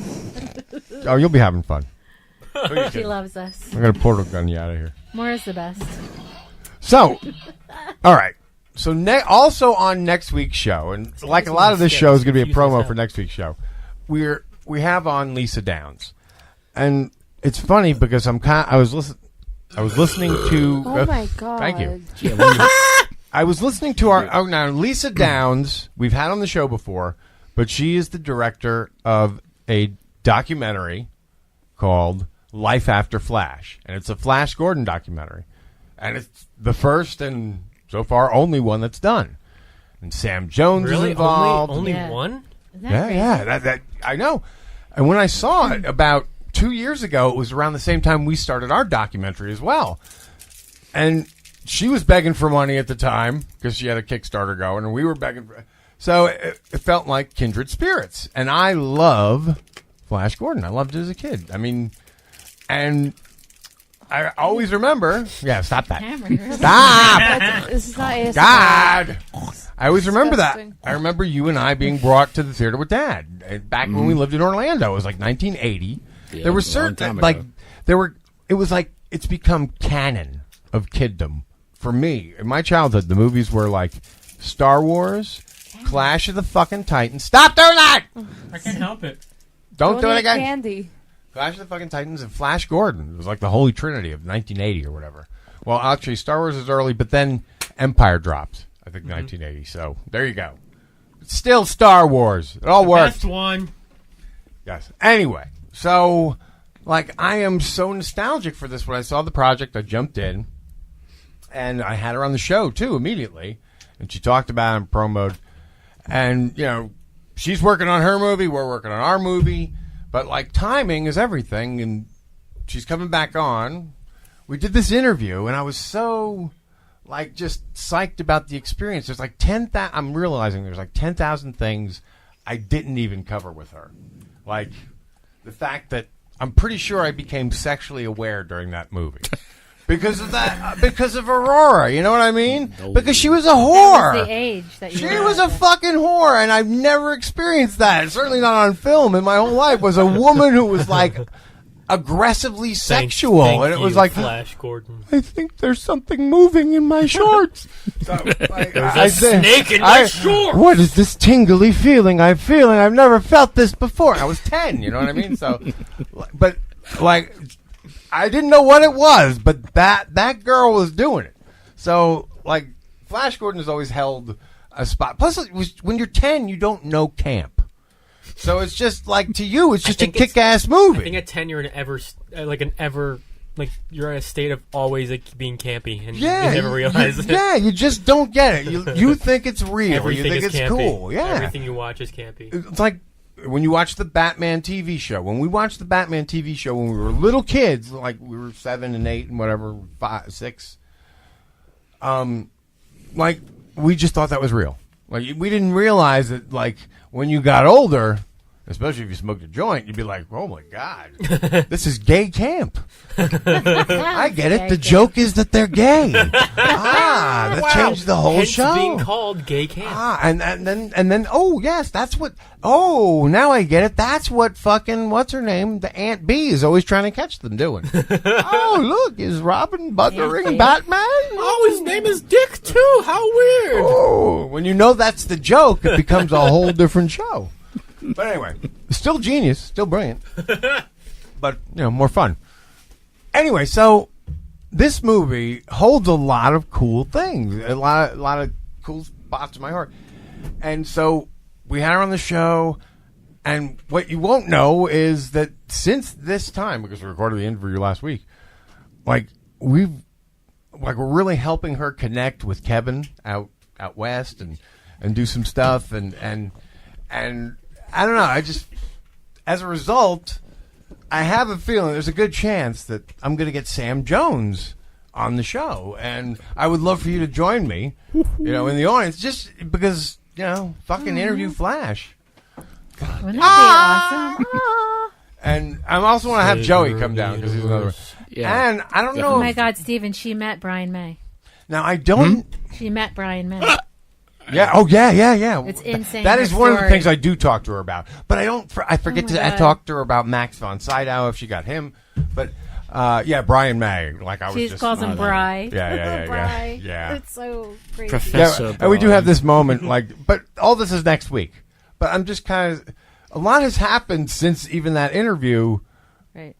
Oh, you'll be having fun. She loves us. I'm going to portal gun you out of here. Maura's the best. So, all right. So also on next week's show, and like a lot of this show is going to be a promo for next week's show, we have on Lisa Downs, and it's funny because I was listening to. Oh my god! Thank you. I was listening to now Lisa Downs. We've had on the show before, but she is the director of a documentary called Life After Flash, and it's a Flash Gordon documentary, and it's the first and so far only one that's done. And Sam Jones is involved. Only one? Yeah. That I know. And when I saw it about 2 years ago, it was around the same time we started our documentary as well. And she was begging for money at the time because she had a Kickstarter going, and we were begging for. So it felt like kindred spirits. And I love Flash Gordon. I loved it as a kid. I mean, and I always remember. Yeah, stop that. Stop. This is not ASMR. God. I always remember that. I remember you and I being brought to the theater with Dad back when we lived in Orlando. It was like 1980. Yeah, there were certain It was like it's become canon of kiddom for me. In my childhood, the movies were like Star Wars, Clash of the fucking Titans. Stop doing that! I can't help it. Don't do it again. Candy. Clash of the fucking Titans and Flash Gordon. It was like the holy trinity of 1980 or whatever. Well, actually, Star Wars is early, but then Empire dropped. I think 1980. So there you go. It's still Star Wars. It all works. Best one. Yes. Anyway, so like I am so nostalgic for this. When I saw the project, I jumped in, and I had her on the show too immediately, and she talked about it and promoted. And you know, she's working on her movie. We're working on our movie. But like timing is everything, and she's coming back on. We did this interview, and I was so like just psyched about the experience. There's like 10,000. I'm realizing there's like 10,000 things I didn't even cover with her, like the fact that I'm pretty sure I became sexually aware during that movie. Because of that, because of Aurora, you know what I mean? Because she was a whore. That was the age that you She was a fucking whore, and I've never experienced that. Certainly not on film in my whole life. Was a woman who was like aggressively sexual, and it was like Flash Gordon. I think there's something moving in my shorts. So, like, there's a snake in my shorts. What is this tingly feeling I'm feeling? I've never felt this before. I was 10. You know what I mean? So, but like. I didn't know what it was, but that girl was doing it. So, like, Flash Gordon has always held a spot. Plus, when you're 10, you don't know camp. So it's just, like, to you, it's just a kick-ass movie. I think at 10, you're in you're in a state of always like being campy, and you never realize it. Yeah, you just don't get it. You think it's real. Everything you think is it's campy. cool. Yeah. Everything you watch is campy. It's like when you watch the Batman TV show. When we watched the Batman TV show when we were little kids, like we were 7 and 8 and whatever, 5, 6. Like we just thought that was real. Like we didn't realize that. Like when you got older, especially if you smoked a joint, you'd be like, "Oh my god, this is gay camp." I get it. The joke is that they're gay. That changed the whole Hence show. being called gay camp. And then oh yes, that's what. Oh, now I get it. That's what fucking what's her name? The Aunt B is always trying to catch them doing. Oh look, is Robin buggering Batman? Oh, his name is Dick too. How weird. Oh, when you know that's the joke, it becomes a whole different show. But anyway, still genius, still brilliant, but more fun. Anyway, so this movie holds a lot of cool things, a lot of cool spots in my heart, and so we had her on the show. And what you won't know is that since this time, because we recorded the interview last week, we're really helping her connect with Kevin out west and do some stuff and I don't know. I just, as a result, I have a feeling there's a good chance that I'm going to get Sam Jones on the show, and I would love for you to join me, in the audience, just because fucking interview Flash. God. Wouldn't that be awesome? And I also want to have Joey come down because he's another one. Yeah. And I don't know. Oh my God, Steven, she met Brian May. Now I don't. She met Brian May. Yeah. Oh yeah. It's insane. That is her one of the story. things I do talk to her about. But I don't. I forget to talk to her about Max von Sydow if she got him. But Brian May. She calls him Bry. Yeah. Bry. Yeah. It's so crazy. Professor and we do have this moment. But all this is next week. But I'm just kind of. A lot has happened since even that interview. Right.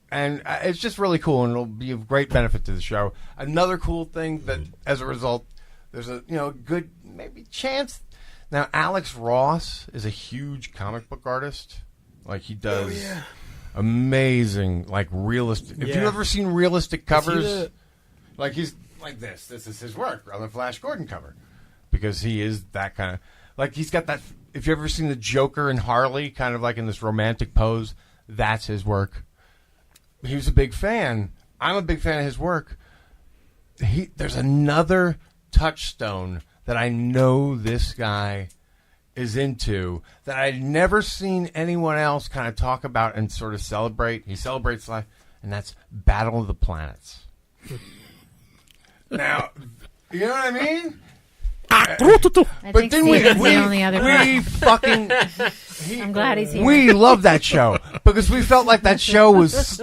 And it's just really cool, and it'll be of great benefit to the show. Another cool thing that, as a result, there's a good maybe chance. Now, Alex Ross is a huge comic book artist. He does amazing, realistic. If you've ever seen realistic covers, he's like this. This is his work on the Flash Gordon cover, because he is that kind of he's got that. If you've ever seen the Joker and Harley, kind of in this romantic pose, that's his work. He was a big fan. I'm a big fan of his work. There's another touchstone that I know this guy is into that I'd never seen anyone else kind of talk about and sort of celebrate. He celebrates life, and that's Battle of the Planets. Now, you know what I mean? But then we fucking. I'm glad he's here. We love that show because we felt like that show was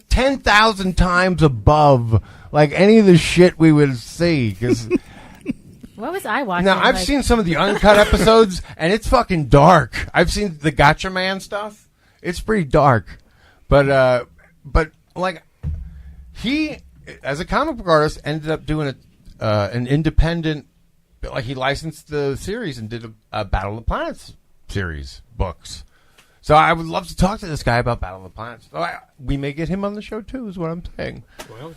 10,000 times above any of the shit we would see. Because what was I watching? now I've seen some of the uncut episodes and it's fucking dark. I've seen the Gotcha Man stuff. It's pretty dark, but he, as a comic book artist, ended up doing an independent. He licensed the series and did a Battle of the Planets series books. So I would love to talk to this guy about Battle of the Planets. So we may get him on the show too, is what I'm saying. Well,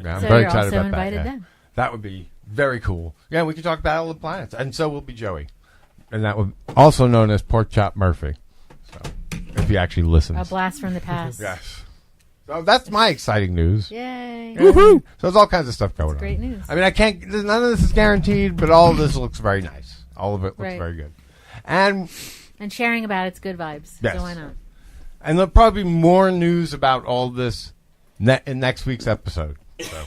I'm very excited about invited that. Then. That would be very cool. Yeah, we could talk Battle of the Planets, and so will be Joey, and that would also known as Pork Chop Murphy. So if he actually listens, A blast from the past. Yes. So that's my exciting news. Yay! Woohoo! So there's all kinds of stuff going on. Great news. I mean, I can't. None of this is guaranteed, but all of this looks very nice. All of it looks very good. And sharing about it's good vibes. Yes. So why not? And there'll probably be more news about all this in next week's episode. So,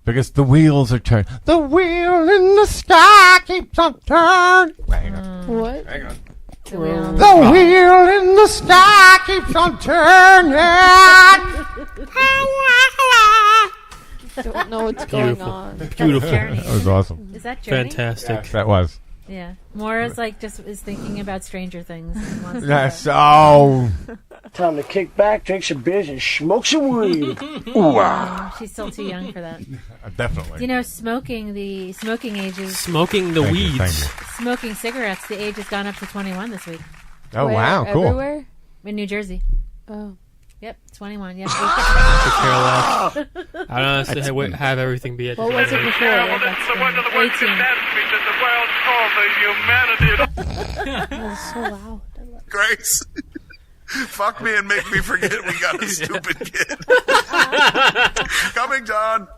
because the wheels are turning. The wheel in the sky keeps on turning. Hang on. What? Hang on. The wheel in the sky keeps on turning. Don't know what's going on. Beautiful. That was awesome. Is that Journey? Fantastic. Yes, that was. Yeah. Moira's just is thinking about Stranger Things. And wants Yes. Oh. Time to kick back, drink some beers, and smoke some weed. She's still too young for that. Definitely. Smoking age is... Smoking the weeds. Smoking cigarettes, the age has gone up to 21 this week. Oh, wow. Cool. Everywhere? In New Jersey. Oh. Yep, 21. Yep. I don't know. Have everything be at What was it before? That's 18. That's so loud. Grace, fuck me and make me forget we got a stupid kid. Coming, John.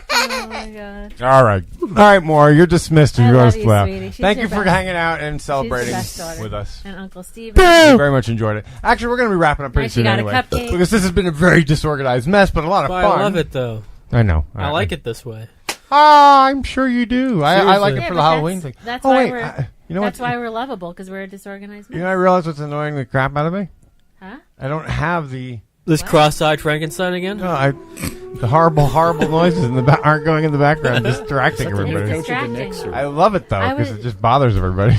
Oh my God. All right, Maura, you're dismissed. I You're love going you, to sweetie. She's Thank your you for best. hanging out and celebrating She's the best daughter. with us. And Uncle Steve. We very much enjoyed it. Actually, we're going to be wrapping up pretty Nice, soon you got a anyway. cupcake. Because this has been a very disorganized mess, but a lot of But fun. I love it, though. I know. I like it this way. I'm sure you do. I like it Yeah, for but the Halloween thing. That's oh, why wait. we're. You know that's what? why we're lovable, because we're a disorganized mess. You know, I realize what's annoying the crap out of me? Huh? I don't have the This cross-eyed Frankenstein again? No, the horrible noises aren't going in the background, distracting everybody. Distracting. I love it though because it just bothers everybody.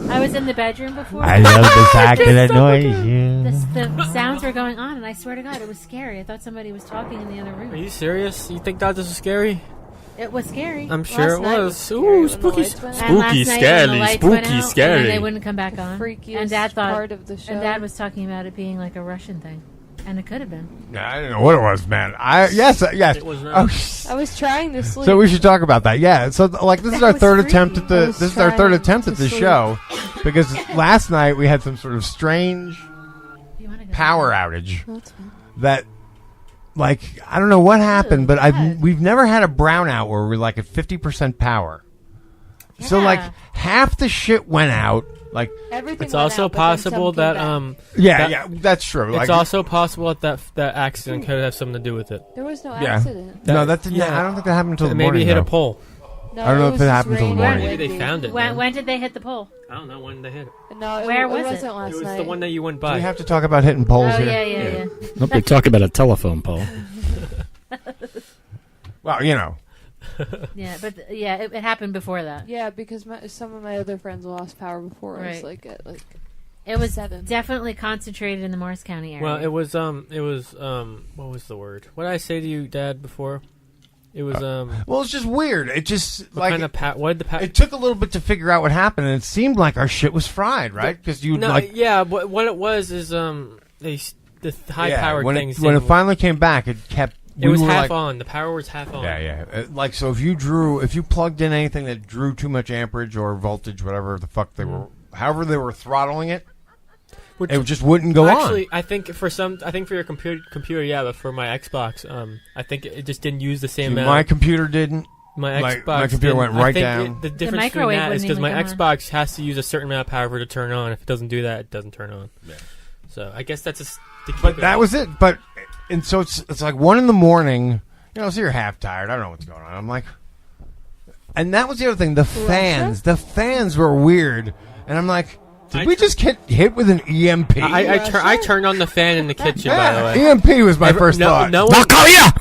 I was in the bedroom before. I love the fact that it annoys you. The sounds were going on, and I swear to God, it was scary. I thought somebody was talking in the other room. Are you serious? You think that this is scary? It was scary. I'm sure it was. Ooh, spooky, scary. And they wouldn't come back on. Freakiest and Dad thought, part of the show. And Dad was talking about it being like a Russian thing, and it could have been. Yeah, I didn't know what it was, man. Yes. It was not. I was trying to sleep. So we should talk about that. Yeah. So this is our third attempt at the show because last night we had some sort of strange power outage that. Like, I don't know what happened, but we've never had a brownout where we're like at 50% power. Yeah. So like half the shit went out. Like everything. It's also possible that that's true. It's also possible that accident could have something to do with it. There was no accident. No, that didn't. I don't think that happened until the morning. Maybe hit a pole. No, I don't know if it happened until the morning. Maybe they found it. When did they hit the pole? I don't know when they hit it. No, Where was was it? Last It was night. the one that you went by. Do we have to talk about hitting poles here? Yeah. Nope, they talk about a telephone pole. Well, you know. Yeah, but it happened before that. Yeah, because some of my other friends lost power before us. Right. It was 7. Definitely concentrated in the Morris County area. Well, it was what was the word? What did I say to you, Dad, before? It was Well, it's just weird. It just what kind of what did the it took a little bit to figure out what happened, and it seemed like our shit was fried, right? Because what it was is the high powered things. When it finally came back, it kept. It was half on. The power was half on. Yeah. Like so, if you plugged in anything that drew too much amperage or voltage, whatever the fuck they were, however they were throttling it. It just wouldn't go on. Actually, I think for your computer, yeah, but for my Xbox, I think it just didn't use the same amount. My computer didn't. My Xbox. My computer went right down. The difference between that is because my Xbox has to use a certain amount of power to turn on. If it doesn't do that, it doesn't turn on. Yeah. So I guess that's But that was it. But and so it's like 1 a.m. So you're half tired. I don't know what's going on. I'm like, and that was the other thing. The fans were weird, and I'm like. Did we just get hit with an EMP? I turned on the fan in the kitchen, by the way. EMP was my first thought. North Korea!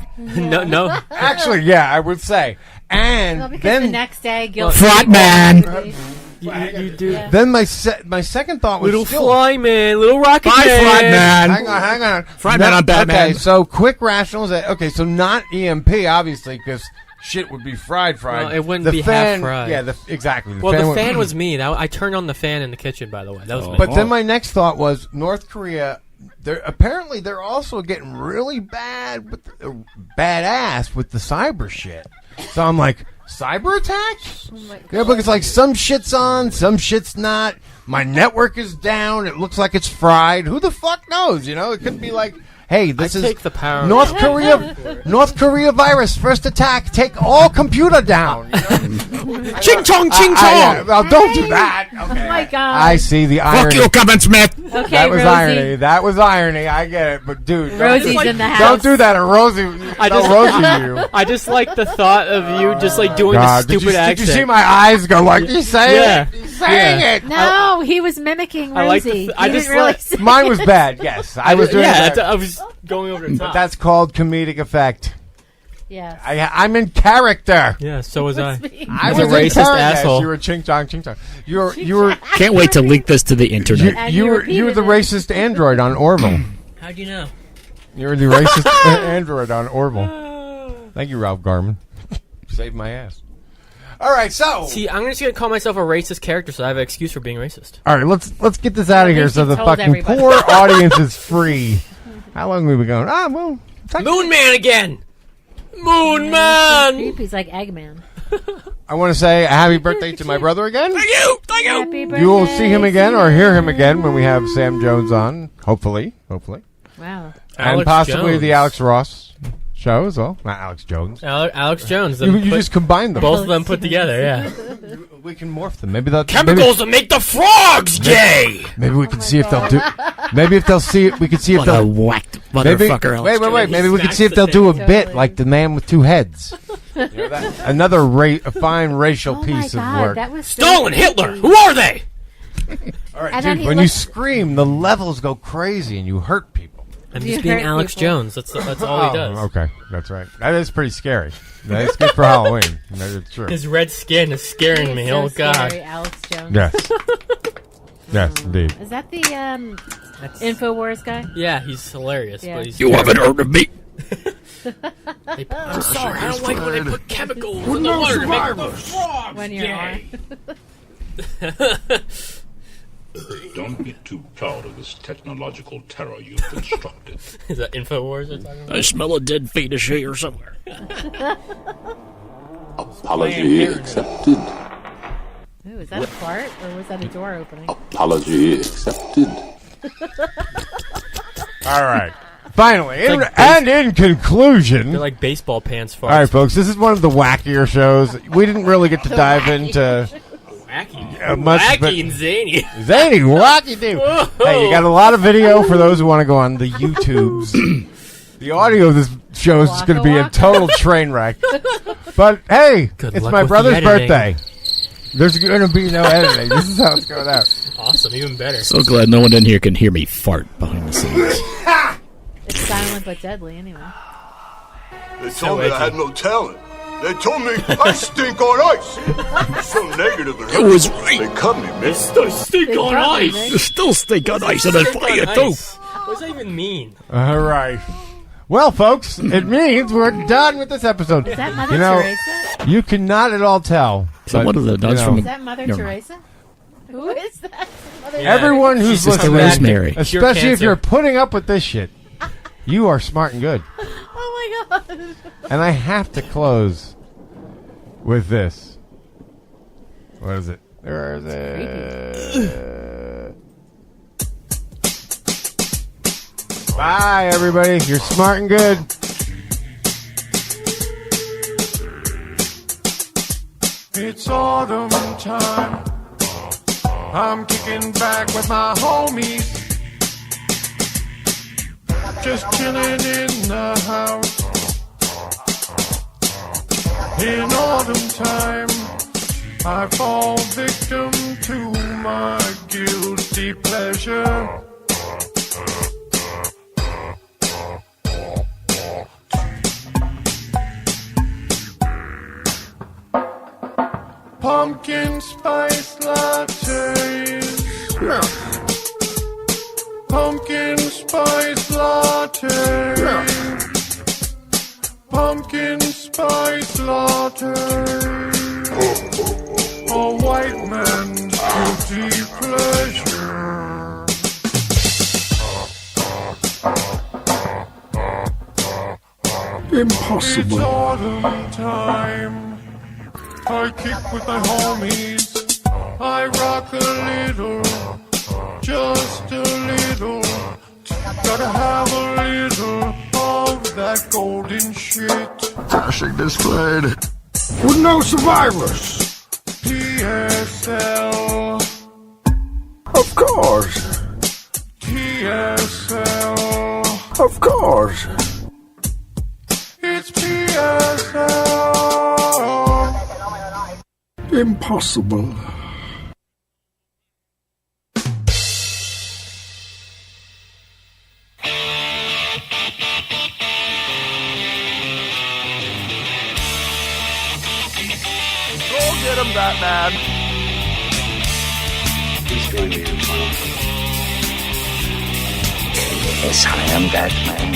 No. Actually, yeah, I would say. And then the next day, Fatman! You do. Yeah. Then my second thought was little flyman, little rocket man. Fatman! Hang on. Fatman on Batman. Okay, so quick rationalization. Okay, so not EMP, obviously, because... shit would be fried. Well, it wouldn't be half fried. Yeah, exactly. The fan was me. I turned on the fan in the kitchen, by the way. That was me. But then my next thought was North Korea. They're also getting really badass with the cyber shit. So I'm like, cyber attacks? Yeah, because like some shit's on, some shit's not. My network is down. It looks like it's fried. Who the fuck knows? It could be like. Hey, this is the power North Korea virus first attack. Take all computer down. Ching chong, ching chong. Well, don't do that. Okay. Oh my God! I see the irony. Fuck you, Kevin Smith. Okay, that was Rosie. irony. That was irony. I get it, but dude, Rosie's in the house. Don't do that, or Rosie. Rosie you. I just like the thought of you just like doing the stupid accent. Did you see my eyes go like he's saying it? He's saying it. No, he was mimicking Rosie. Mine was bad. Yes, I was doing that. I was going over the top. But that's called comedic effect. Yes. I'm in character. Yeah, so was I. I was a racist Yes, asshole. you were ching chong, ching chong. You were. Can't wait to leak this to the internet. You were the racist android on Orville. How'd you know? You were the racist android on Orville. Thank you, Ralph Garman. Saved my ass. All right, so see, I'm just gonna call myself a racist character, so I have an excuse for being racist. All right, let's get this out of here so the fucking poor audience is free. How long have we been going? Moon Man again. Moon Man. He's like Eggman. I want to say a happy birthday to my brother again. Thank you. Happy birthday. You will see him again or hear him again when we have Sam Jones on. Hopefully. Wow. And possibly the Alex Ross show as well. Not Alex Jones. Alex Jones. You just combine them. Both of them put together, yeah. We can morph them. Maybe they'll chemicals that make the frogs gay. Maybe we can see if they'll do. Maybe if they'll see it, we can see if they'll. Whacked motherfucker. Wait. Maybe we can see if they'll do a bit like the man with two heads. Another a fine racial piece of work. That was Stalin, Hitler. Who are they? All right, dude. When you scream, the levels go crazy and you hurt people. I'm just being Alex Jones. That's all he does. Okay, that's right. That is pretty scary. That is good for Halloween. That is true. His red skin is scaring me. So Oh God. scary, Alex Jones. Yes. Yes, indeed. Is that the InfoWars guy? Yeah, he's hilarious. Yeah. But he's You haven't heard of me. I'm sorry. I don't like when they put chemicals With in the no water to make the survivors. frogs When you're gay. Don't be too proud of this technological terror you've constructed. Is that InfoWars they're talking about? I smell a dead fetus here somewhere. Apology accepted. Ooh, is that a fart or was that a door opening? Apology accepted. All right. Finally, It's like and in conclusion, They're like baseball pants farts. all right, folks, this is one of the wackier shows. We didn't really get to dive into Wacky. much, but Wacky and zany. zany, wacky, dude. Hey, you got a lot of video for those who want to go on the YouTubes. The audio of this show is going to be a total train wreck. But hey, Good it's luck my with brother's the editing. birthday. There's going to be no editing. This is how it's going out. Awesome, even better. So glad no one in here can hear me fart behind the scenes. It's silent but deadly anyway. They So told me I edgy. had no talent. They told me I stink on ice. So negative and It was right. They cut me, man. Still stink They on probably ice. did. You still stink on ice and then Stink fire on too. ice. What does that even mean? All right. Well, folks, it means we're done with this episode. Is that Mother You know, Teresa? you cannot at all tell. So but, one of the nuts you from know, Is that Mother Never mind. Teresa? Who is that? Mother everyone who's She's just a listening, Rosemary. especially Cure if cancer. you're putting up with this shit, you are smart and good. Oh my god. And I have to close with this. What is it? Where is it? Bye, everybody. You're smart and good. It's autumn time. I'm kicking back with my homies. Just chilling in the house. In autumn time, I fall victim to my guilty pleasure. Pumpkin spice lattes. Pumpkin spice latte. Pumpkin spice latte. A white man's guilty pleasure. Impossible. It's autumn time. I kick with my homies. I rock a little, just a little. Gotta have a little of that golden shit. Dashing displayed. With no survivors. TSL, Of course. TSL. Of course. It's TSL. Impossible. Go get him, ThatMan. He's going to be found. Yes, I am ThatMan.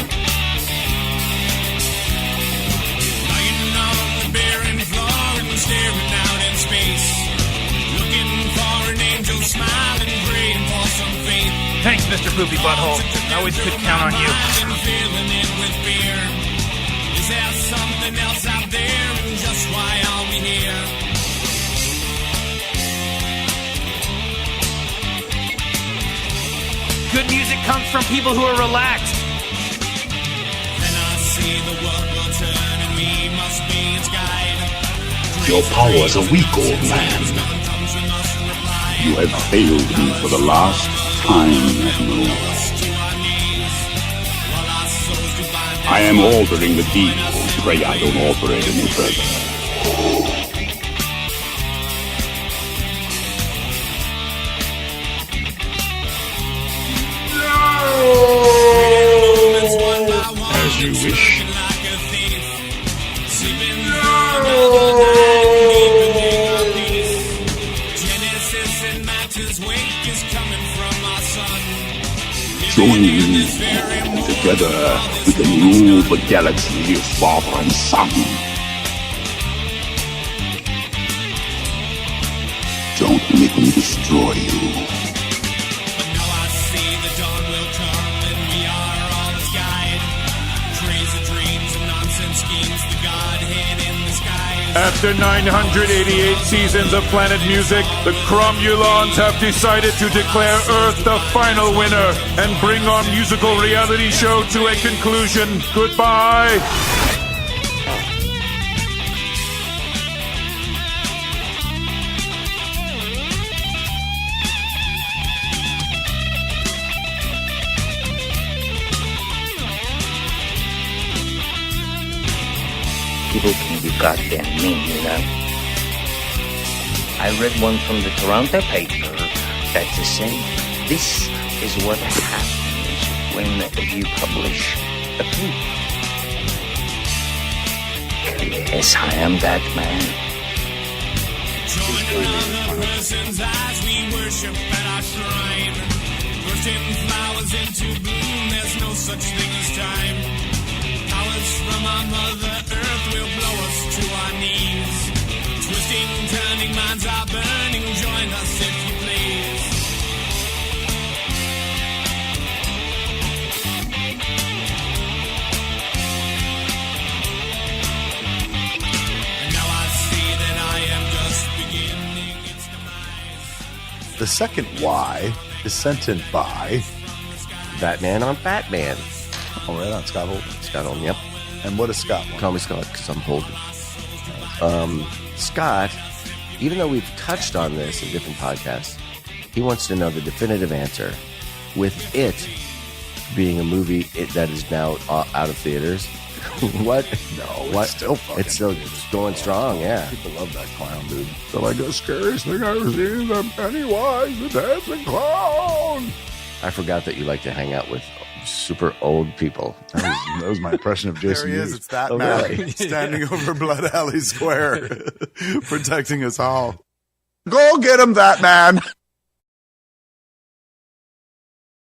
Lying on the barren floor and staring out in space. Looking for an angel smiling, praying for some faith. Thanks, Mr. Poopy Butthole. I always could count on you. Feeling it with fear. Is there something else out there? And just why are we here? Good music comes from people who are relaxed. Then I see the world will turn and we must be its guide. Your powers are weak, old man. You have failed me for the last time, Admiral. I am altering the deal. Pray I don't alter it any further. St. Matthew's wake is coming from our sun. Join me together with the new galaxy of Father and Son. Don't make me destroy you. But now I see the dawn will come and we are all its guide. Crazy dreams and nonsense schemes, the Godhead in the skies. After 988 seasons of Planet Music, the Cromulons have decided to declare Earth the final winner and bring our musical reality show to a conclusion. Goodbye. People can be goddamn mean, you know. I read one from the Toronto paper that to say this is what happens when you publish a poop. Yes, I am that man. Join other persons as we worship at our shrine. Bursting flowers into bloom, there's no such thing as time. Powers from our Mother Earth will blow us to our knees. Twisting, turning, minds are burning. Join us if you please. And now I see that I am just beginning its demise. The second Y is sent in by ThatMan on Fatman. Oh, right on Scott Holden. Scott Holden, yep. And what is Scott want? Call me Scott because I'm Holden. Scott, even though we've touched on this in different podcasts, he wants to know the definitive answer. With it being a movie that is now out of theaters, what? No, it's still fucking. It's still going strong, yeah. People love that clown, dude. They're like, the scariest thing I've ever seen is Pennywise, the dancing clown. I forgot that you like to hang out with super old people. That was my impression of Jason. There he is. Hughes. It's that Oh, man really? standing over Blood Alley Square, protecting us all. Go get him, that man.